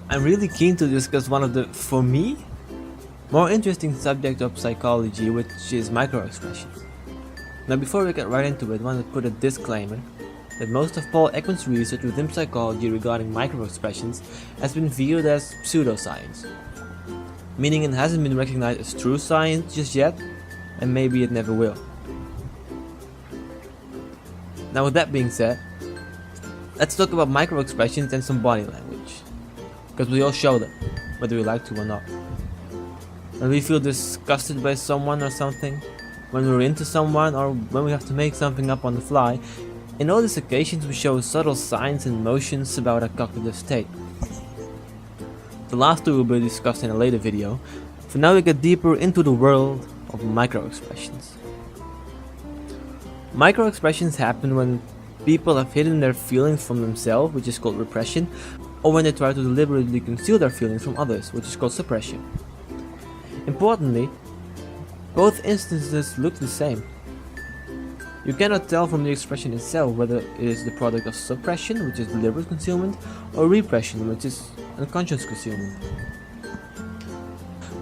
I'm really keen to discuss one of the, for me, more interesting subject of psychology, which is micro-expressions. Now before we get right into it, I want to put a disclaimer that most of Paul Ekman's research within psychology regarding micro-expressions has been viewed as pseudoscience, meaning it hasn't been recognized as true science just yet, and maybe it never will. Now with that being said, let's talk about micro-expressions and some body language, because we all show them, whether we like to or not. When we feel disgusted by someone or something, when we're into someone, or when we have to make something up on the fly, in all these occasions we show subtle signs and motions about our cognitive state. The last two will be discussed in a later video. For now we get deeper into the world of micro-expressions. Micro-expressions happen when people have hidden their feelings from themselves, which is called repression, or when they try to deliberately conceal their feelings from others, which is called suppression. Importantly, both instances look the same. You cannot tell from the expression itself whether it is the product of suppression, which is deliberate concealment, or repression, which is unconscious concealment.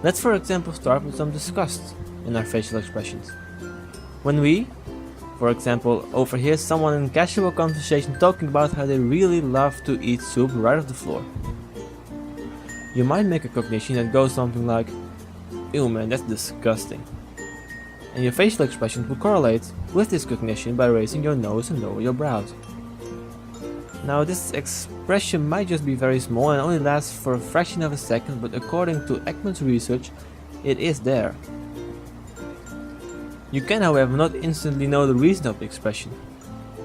Let's for example start with some disgust in our facial expressions. When we, for example, overhear someone in casual conversation talking about how they really love to eat soup right off the floor, you might make a cognition that goes something like, "Ew man, that's disgusting." And your facial expressions will correlate with this cognition by raising your nose and lower your brows. Now this expression might just be very small and only lasts for a fraction of a second, but according to Ekman's research, it is there. You can however not instantly know the reason of the expression.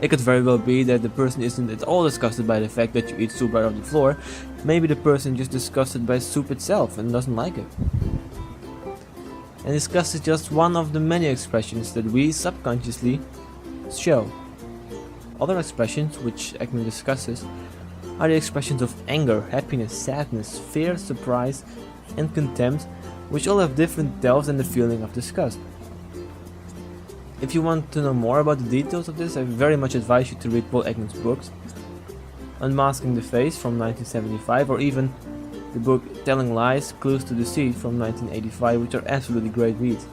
It could very well be that the person isn't at all disgusted by the fact that you eat soup right off the floor. Maybe the person is just disgusted by soup itself and doesn't like it. And disgust is just one of the many expressions that we subconsciously show. Other expressions, which Ekman discusses, are the expressions of anger, happiness, sadness, fear, surprise, and contempt, which all have different depths and the feeling of disgust. If you want to know more about the details of this, I very much advise you to read Paul Ekman's books, Unmasking the Face from 1975, or even the book Telling Lies, Clues to Deceit from 1985, which are absolutely great reads.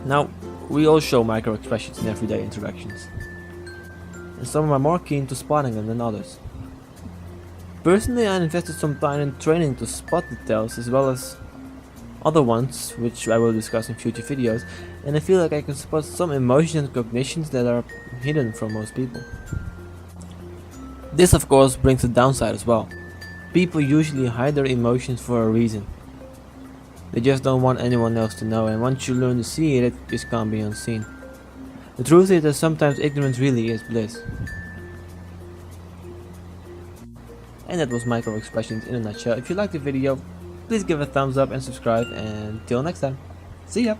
Now, we all show micro-expressions in everyday interactions, and some are more keen to spotting them than others. Personally, I invested some time in training to spot the tells as well as other ones, which I will discuss in future videos, and I feel like I can spot some emotions and cognitions that are hidden from most people. This of course brings a downside as well. People usually hide their emotions for a reason. They just don't want anyone else to know, and once you learn to see it, it just can't be unseen. The truth is that sometimes ignorance really is bliss. And that was micro-expressions in a nutshell. If you liked the video, please give a thumbs up and subscribe, and till next time, see ya!